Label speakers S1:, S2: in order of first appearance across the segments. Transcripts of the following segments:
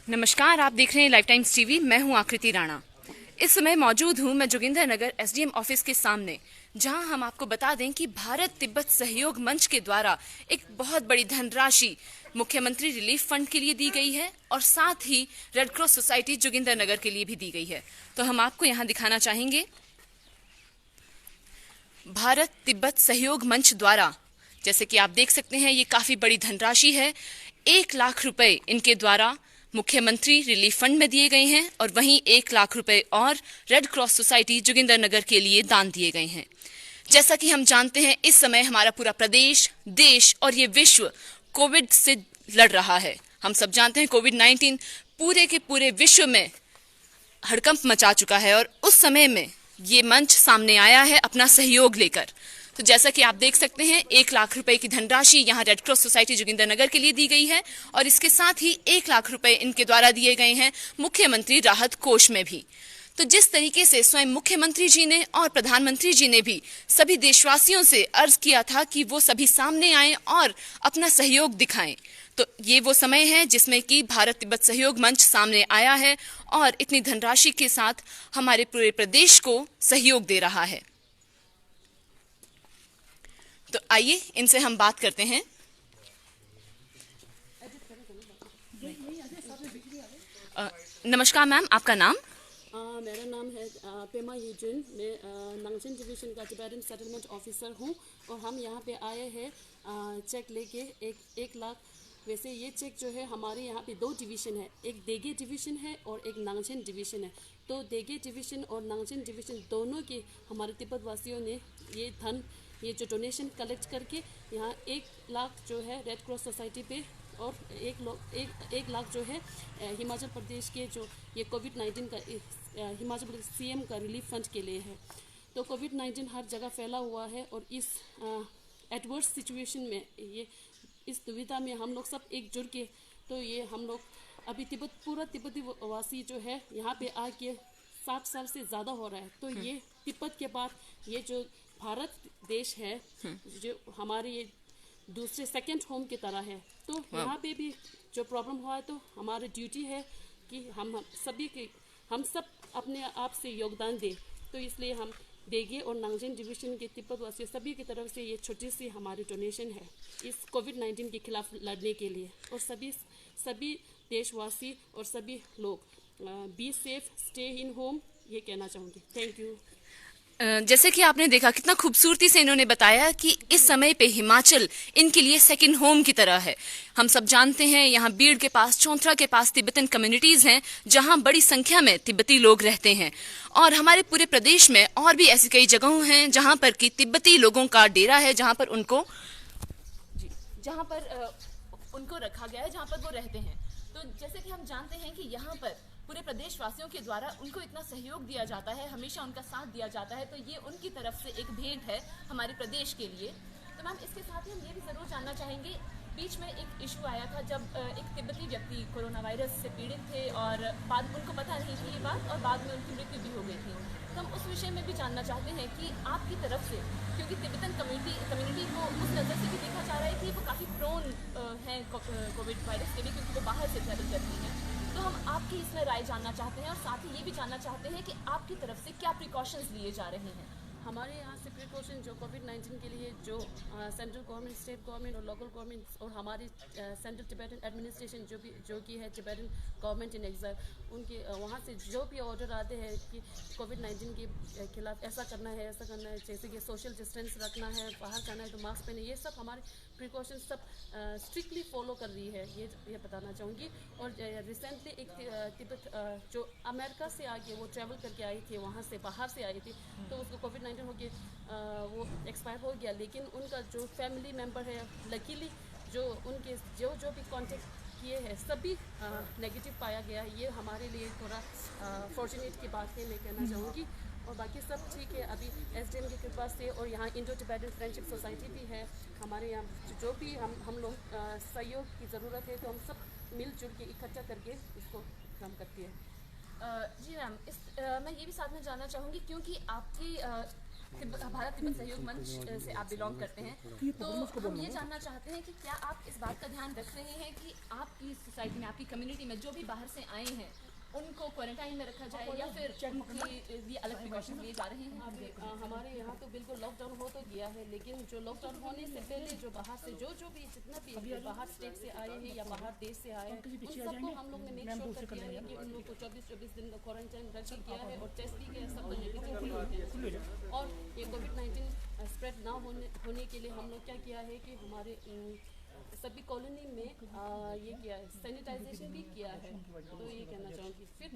S1: नमस्कार, आप देख रहे हैं लाइफ टाइम्स टीवी। मैं हूं आकृति राणा। इस समय मौजूद हूं मैं जोगिंदर नगर एसडीएम ऑफिस के सामने, जहां हम आपको बता दें कि भारत तिब्बत सहयोग मंच के द्वारा एक बहुत बड़ी धनराशि मुख्यमंत्री रिलीफ फंड के लिए दी गई है और साथ ही रेड क्रॉस सोसाइटी जोगिंदर नगर के लिए भी दी गई है। तो हम आपको यहाँ दिखाना चाहेंगे। भारत तिब्बत सहयोग मंच द्वारा, जैसे कि आप देख सकते हैं, ये काफी बड़ी धनराशि है। 1 लाख रुपए इनके द्वारा मुख्यमंत्री रिलीफ फंड में दिए गए हैं और वहीं 1 लाख रुपए और रेड क्रॉस सोसाइटी जोगिंदर नगर के लिए दान दिए गए हैं। जैसा कि हम जानते हैं, इस समय हमारा पूरा प्रदेश, देश और ये विश्व कोविड से लड़ रहा है। हम सब जानते हैं कोविड-19 पूरे के पूरे विश्व में हड़कंप मचा चुका है और उस समय में ये मंच सामने आया है अपना सहयोग लेकर। तो जैसा कि आप देख सकते हैं, 1 लाख रुपए की धनराशि यहाँ रेड क्रॉस सोसाइटी जोगिंदर नगर के लिए दी गई है और इसके साथ ही 1 लाख रुपए इनके द्वारा दिए गए हैं मुख्यमंत्री राहत कोष में भी। तो जिस तरीके से स्वयं मुख्यमंत्री जी ने और प्रधानमंत्री जी ने भी सभी देशवासियों से अर्ज किया था कि वो सभी सामने आएं और अपना सहयोग दिखाएं, तो ये वो समय है जिसमें कि भारत तिब्बत सहयोग मंच सामने आया है और इतनी धनराशि के साथ हमारे पूरे प्रदेश को सहयोग दे रहा है। तो आइए इनसे हम बात करते हैं। नमस्कार मैम, आपका नाम?
S2: मेरा नाम है पेमा यूजिन। मैं नांगचेन डिवीजन का टिबेटन सेटलमेंट ऑफिसर हूँ और हम यहाँ पे आए हैं चेक लेके 1 लाख। वैसे ये चेक जो है, हमारे यहाँ पे 2 डिवीज़न है, एक देगे डिवीज़न है और एक नांगचेन डिवीज़न है। तो देगे डिवीज़न और नांगचेन डिवीज़न दोनों के हमारे तिब्बत वासियों ने ये जो डोनेशन कलेक्ट करके यहाँ 1 लाख जो है रेड क्रॉस सोसाइटी पे और 1 लाख जो है हिमाचल प्रदेश के जो ये कोविड-19 का हिमाचल प्रदेश सीएम का रिलीफ फंड के लिए है। तो कोविड-19 हर जगह फैला हुआ है और इस एडवर्स सिचुएशन में, ये इस दुविधा में हम लोग सब एकजुट के, तो ये हम लोग अभी पूरा तिब्बती वासी जो है यहाँ पे आके 60 साल से ज़्यादा हो रहा है। तो ये तिब्बत के बाद ये जो भारत देश है, जो हमारे ये दूसरे सेकंड होम की तरह है। तो यहाँ पे भी जो प्रॉब्लम हुआ है, तो हमारी ड्यूटी है कि हम सब अपने आप से योगदान दें। तो इसलिए हम देगे और नांगचेन डिवीजन के तिब्बत वासियों सभी की तरफ से ये छोटी सी हमारी डोनेशन है इस कोविड-19 के खिलाफ लड़ने के लिए। और सभी देशवासी और सभी लोग be safe, stay in home, ये कहना चाहूँगी। Thank you.
S1: जैसे कि आपने देखा, कितना खूबसूरती से इन्होंने बताया कि इस समय पे हिमाचल इनके लिए सेकंड होम की तरह है। हम सब जानते हैं, यहाँ बीड़ के पास, चौंथरा के पास तिब्बतन कम्युनिटीज हैं, जहाँ बड़ी संख्या में तिब्बती लोग रहते हैं। और हमारे पूरे प्रदेश में और भी ऐसी कई जगहों हैं जहाँ पर कि तिब्बती लोगों का डेरा है, जहाँ पर उनको रखा गया है, जहाँ पर वो रहते हैं। तो जैसे कि हम जानते हैं कि यहाँ पर पूरे प्रदेश वासियों के द्वारा उनको इतना सहयोग दिया जाता है, हमेशा उनका साथ दिया जाता है। तो ये उनकी तरफ से एक भेंट है हमारे प्रदेश के लिए। तो मैम, इसके साथ ही हम ये भी ज़रूर जानना चाहेंगे, बीच में एक इशू आया था जब एक तिब्बती व्यक्ति कोरोना वायरस से पीड़ित थे और बाद उनको पता नहीं थी ये बात और बाद में उनकी मृत्यु भी हो गई थी। तो हम उस विषय में भी जानना चाहते हैं कि आपकी तरफ से, क्योंकि तिब्बतन कम्युनिटी को उस नज़र से भी देखा जा रहा है कि वो काफ़ी प्रोन है कोविड वायरस के लिए, क्योंकि वो बाहर से ट्रैवल करती हैं। तो हम आपकी इसमें राय जानना चाहते हैं और साथ ही ये भी जानना चाहते हैं कि आपकी तरफ से क्या प्रिकॉशंस लिए जा रहे हैं।
S2: हमारे यहाँ से प्रिकॉशन जो कोविड-19 के लिए जो सेंट्रल गवर्नमेंट, स्टेट गवर्नमेंट और लोकल गवर्नमेंट और हमारी सेंट्रल टिबेटन एडमिनिस्ट्रेशन जो कि है टिबेटन गवर्नमेंट इन एग्जाइल, उनके वहाँ से जो भी ऑर्डर आते हैं कि कोविड-19 के खिलाफ ऐसा करना है, जैसे कि सोशल डिस्टेंस रखना है, बाहर जाना है तो मास्क पहने, ये सब हमारे प्रिकॉशन सब स्ट्रिक्टली फॉलो कर रही है, ये बताना चाहूँगी। और रिसेंटली एक तिब्बत जो अमेरिका से आके वो ट्रैवल करके आई थी, वहाँ से बाहर से आई थी, तो उसको कोविड-19 कोविड-19 हो के वो एक्सपायर हो गया, लेकिन उनका जो फैमिली मेम्बर है, लकीली जो उनके जो भी कॉन्टेक्ट किए हैं सभी नेगेटिव पाया गया। ये हमारे लिए थोड़ा फॉर्चुनेट की बात है, मैं कहना चाहूँगी। और बाकी सब ठीक है अभी एसडीएम की कृपा से। और यहाँ इंडो टिबेटन फ्रेंडशिप सोसाइटी भी है हमारे यहाँ, जो भी हम लोग सहयोग की ज़रूरत है तो हम सब मिलजुल के इकट्ठा करके इसको काम करती है।
S1: जी मैम, मैं ये भी साथ में जानना चाहूँगी, क्योंकि आपकी भारत तिब्बत सहयोग मंच से आप बिलोंग करते हैं, तो हम ये जानना चाहते हैं कि क्या आप इस बात का ध्यान रख रहे हैं कि आपकी सोसाइटी में, आपकी कम्युनिटी में जो भी बाहर से आए हैं उनको क्वारंटाइन में रखा जाए, या फिर उनके लिए अलग प्रिकॉशन लिए जा रहे हैं?
S2: हमारे यहाँ तो बिल्कुल लॉकडाउन हो तो गया है, लेकिन जो लॉकडाउन होने से पहले जो बाहर से जो भी जितना भी बाहर स्टेट से आए हैं या बाहर देश से आए हैं, उन सबको हम लोग ने मेक श्योर कर दिया है कि उन लोग को 24 दिन का क्वारंटाइन रख गया है और टेस्ट भी किया, सब नेगेटिव है। और ये कोविड-19 स्प्रेड ना होने के लिए हम लोग क्या किया है कि हमारे सभी कॉलोनी में ये किया है, सैनिटाइजेशन भी किया है। तो ये कहना चाहूँगी। फिर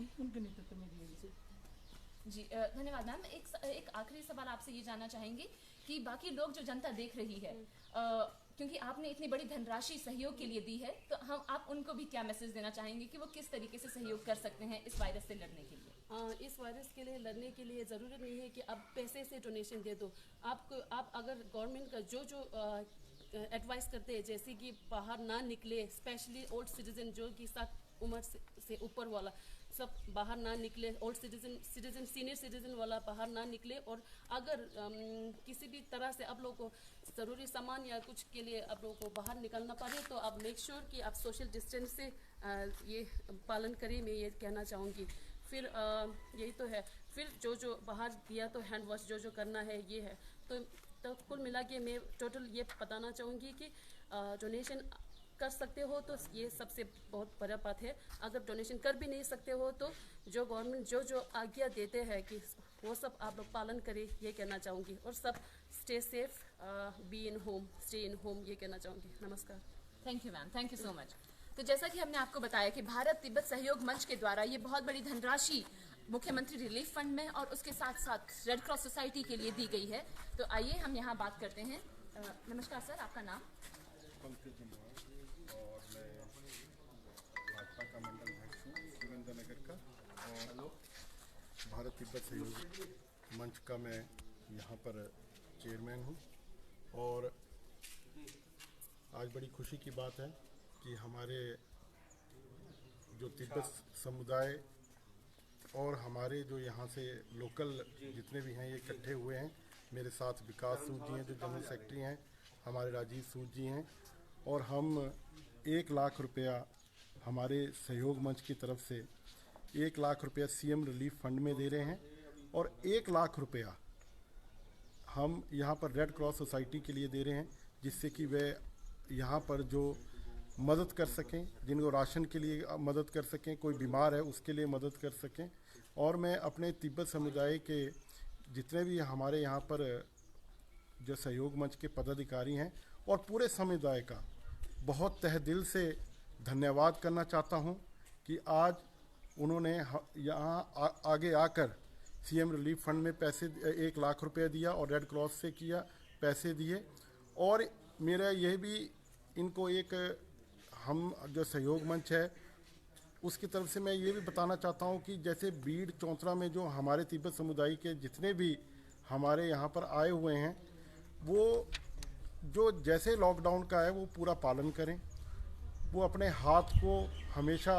S1: जी धन्यवाद मैम। एक आखिरी सवाल आपसे ये जानना चाहेंगे कि बाकी लोग जो जनता देख रही है, क्योंकि आपने इतनी बड़ी धनराशि सहयोग के लिए दी है, तो आप उनको भी क्या मैसेज देना चाहेंगे कि वो किस तरीके से सहयोग कर सकते हैं इस वायरस से लड़ने के लिए?
S2: इस वायरस के लिए लड़ने के लिए ज़रूरत नहीं है कि आप पैसे से डोनेशन दे दो। आप अगर गवर्नमेंट का जो एडवाइस करते हैं, जैसे कि बाहर ना निकले, स्पेशली ओल्ड सिटीजन जो कि 60 उम्र से ऊपर वाला सब बाहर ना निकले, ओल्ड सिटीजन सीनियर सिटीजन वाला बाहर ना निकले। और अगर किसी भी तरह से आप लोगों को ज़रूरी सामान या कुछ के लिए आप लोगों को बाहर निकलना पड़े तो आप मेक श्योर कि आप सोशल डिस्टेंस से ये पालन करें, मैं ये कहना चाहूँगी। फिर यही तो है। फिर जो बाहर दिया तो हैंड वॉश जो करना है ये है। तो कुल मिला के मैं टोटल ये बताना चाहूँगी कि डोनेशन कर सकते हो तो ये सबसे बहुत बड़ा बात है। अगर डोनेशन कर भी नहीं सकते हो तो जो गवर्नमेंट जो आज्ञा देते हैं कि वो सब आप लोग पालन करें, ये कहना चाहूँगी। और सब stay safe, be in home, stay in home, ये कहना चाहूँगी। नमस्कार।
S1: Thank you ma'am, thank you so much. तो जैसा कि हमने आपको बताया कि भारत तिब्बत सहयोग मंच के द्वारा ये बहुत बड़ी धनराशि मुख्यमंत्री रिलीफ फंड में और उसके साथ साथ रेड क्रॉस सोसाइटी के लिए दी गई है। तो आइए हम यहाँ बात करते हैं। नमस्कार सर, आपका नाम?
S3: पंकज जम्वाल, और मैं भाजपा का मंडल अध्यक्ष हूँ सुरेंद्रनगर का, और भारत तिब्बत सहयोग मंच का मैं यहाँ पर चेयरमैन हूँ। और आज बड़ी खुशी की बात है कि हमारे जो तिब्बत समुदाय और हमारे जो यहाँ से लोकल जितने भी हैं ये इकट्ठे हुए हैं। मेरे साथ विकास सूद जी हैं जो जनरल सेक्रेटरी हैं, हमारे राजीव सूद जी हैं, और हम 1 लाख रुपया हमारे सहयोग मंच की तरफ से 1 लाख रुपया सीएम रिलीफ फंड में दे रहे हैं, और 1 लाख रुपया हम यहाँ पर रेड क्रॉस सोसाइटी के लिए दे रहे हैं, जिससे कि वे यहाँ पर जो मदद कर सकें, जिनको राशन के लिए मदद कर सकें, कोई बीमार है उसके लिए मदद कर सकें। और मैं अपने तिब्बत समुदाय के जितने भी हमारे यहाँ पर जो सहयोग मंच के पदाधिकारी हैं और पूरे समुदाय का बहुत तहे दिल से धन्यवाद करना चाहता हूँ कि आज उन्होंने यहाँ आगे आकर सीएम रिलीफ फंड में पैसे 1 लाख रुपया दिया और रेड क्रॉस से किया पैसे दिए। और मेरा यह भी इनको एक हम जो सहयोग मंच है उसकी तरफ से मैं ये भी बताना चाहता हूँ कि जैसे बीड़ चौंतरा में जो हमारे तिब्बत समुदाय के जितने भी हमारे यहाँ पर आए हुए हैं, वो जो जैसे लॉकडाउन का है वो पूरा पालन करें। वो अपने हाथ को हमेशा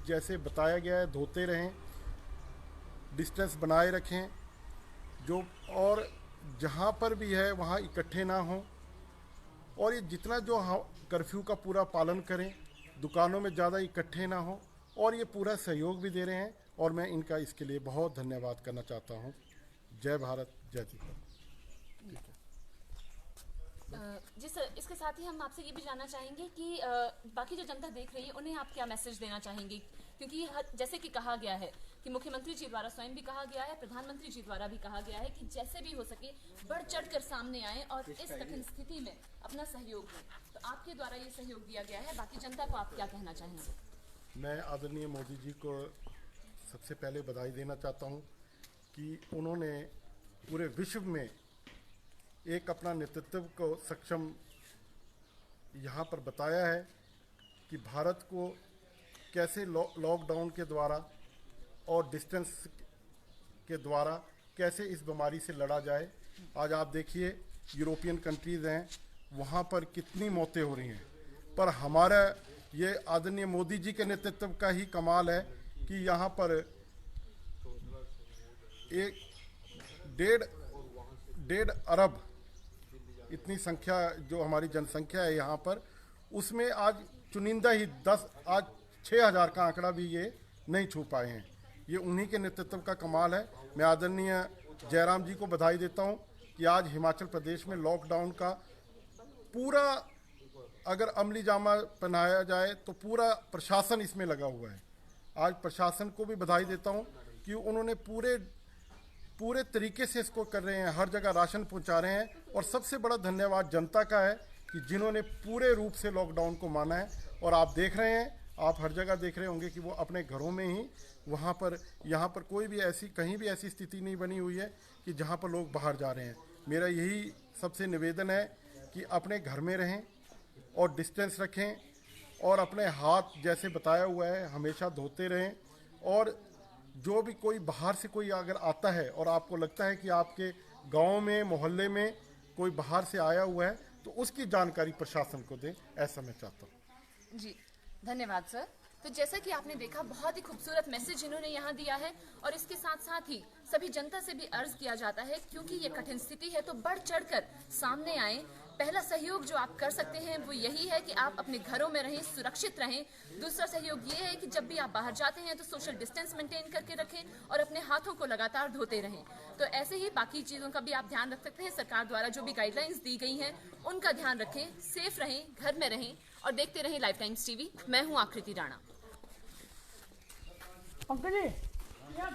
S3: जैसे बताया गया है धोते रहें, डिस्टेंस बनाए रखें, जो और जहाँ पर भी है वहाँ इकट्ठे ना हों, और ये जितना जो कर्फ्यू का पूरा पालन करें, दुकानों में ज़्यादा इकट्ठे ना हों, और ये पूरा सहयोग भी दे रहे हैं। और मैं इनका इसके लिए बहुत धन्यवाद करना चाहता हूँ। जय भारत, जय तिब्बत।
S1: जी सर, इसके साथ ही हम आपसे ये भी जानना चाहेंगे कि बाकी जो जनता देख रही है उन्हें आप क्या मैसेज देना चाहेंगे, क्योंकि जैसे कि कहा गया है कि मुख्यमंत्री जी द्वारा स्वयं भी कहा गया है, प्रधानमंत्री जी द्वारा भी कहा गया है कि जैसे भी हो सके बढ़ चढ़ कर सामने आए और इस कठिन स्थिति में अपना सहयोग दें। तो आपके द्वारा ये सहयोग दिया गया है, बाकी जनता को आप क्या कहना चाहेंगे?
S3: मैं आदरणीय मोदी जी को सबसे पहले बधाई देना चाहता हूँ कि उन्होंने पूरे विश्व में एक अपना नेतृत्व को सक्षम यहाँ पर बताया है कि भारत को कैसे लॉकडाउन के द्वारा और डिस्टेंस के द्वारा कैसे इस बीमारी से लड़ा जाए। आज आप देखिए यूरोपियन कंट्रीज़ हैं, वहाँ पर कितनी मौतें हो रही हैं, पर हमारा ये आदरणीय मोदी जी के नेतृत्व का ही कमाल है कि यहाँ पर एक डेढ़ अरब इतनी संख्या जो हमारी जनसंख्या है यहाँ पर, उसमें आज चुनिंदा ही 10 6,000 का आंकड़ा भी ये नहीं छू पाए हैं। ये उन्हीं के नेतृत्व का कमाल है। मैं आदरणीय जयराम जी को बधाई देता हूँ कि आज हिमाचल प्रदेश में लॉकडाउन का पूरा अगर अमली जामा पहनाया जाए तो पूरा प्रशासन इसमें लगा हुआ है। आज प्रशासन को भी बधाई देता हूँ कि उन्होंने पूरे तरीके से इसको कर रहे हैं, हर जगह राशन पहुँचा रहे हैं। और सबसे बड़ा धन्यवाद जनता का है कि जिन्होंने पूरे रूप से लॉकडाउन को माना है। और आप देख रहे हैं, आप हर जगह देख रहे होंगे कि वो अपने घरों में ही वहाँ पर यहाँ पर कोई भी कहीं भी ऐसी स्थिति नहीं बनी हुई है कि जहाँ पर लोग बाहर जा रहे हैं। मेरा यही सबसे निवेदन है कि अपने घर में रहें और डिस्टेंस रखें और अपने हाथ जैसे बताया हुआ है हमेशा धोते रहें। और जो भी कोई बाहर से कोई अगर आता है और आपको लगता है कि आपके गांव में मोहल्ले में कोई बाहर से आया हुआ है तो उसकी जानकारी प्रशासन को दें, ऐसा मैं चाहता हूँ।
S1: जी धन्यवाद सर। तो जैसा कि आपने देखा, बहुत ही खूबसूरत मैसेज इन्होंने यहाँ दिया है। और इसके साथ साथ ही सभी जनता से भी अर्ज किया जाता है, क्योंकि ये कठिन स्थिति है तो बढ़ चढ़कर सामने आए। पहला सहयोग जो आप कर सकते हैं वो यही है कि आप अपने घरों में रहें, सुरक्षित रहें। दूसरा सहयोग ये है कि जब भी आप बाहर जाते हैं तो सोशल डिस्टेंस मेंटेन करके रखें और अपने हाथों को लगातार धोते रहें। तो ऐसे ही बाकी चीज़ों का भी आप ध्यान रख सकते हैं। सरकार द्वारा जो भी गाइडलाइंस दी गई हैं उनका ध्यान रखें, सेफ रहें, घर में रहें और देखते रहें लाइफ टाइम्स टीवी। मैं हूँ आकृति राणा।
S4: अंकल जी, यहाँ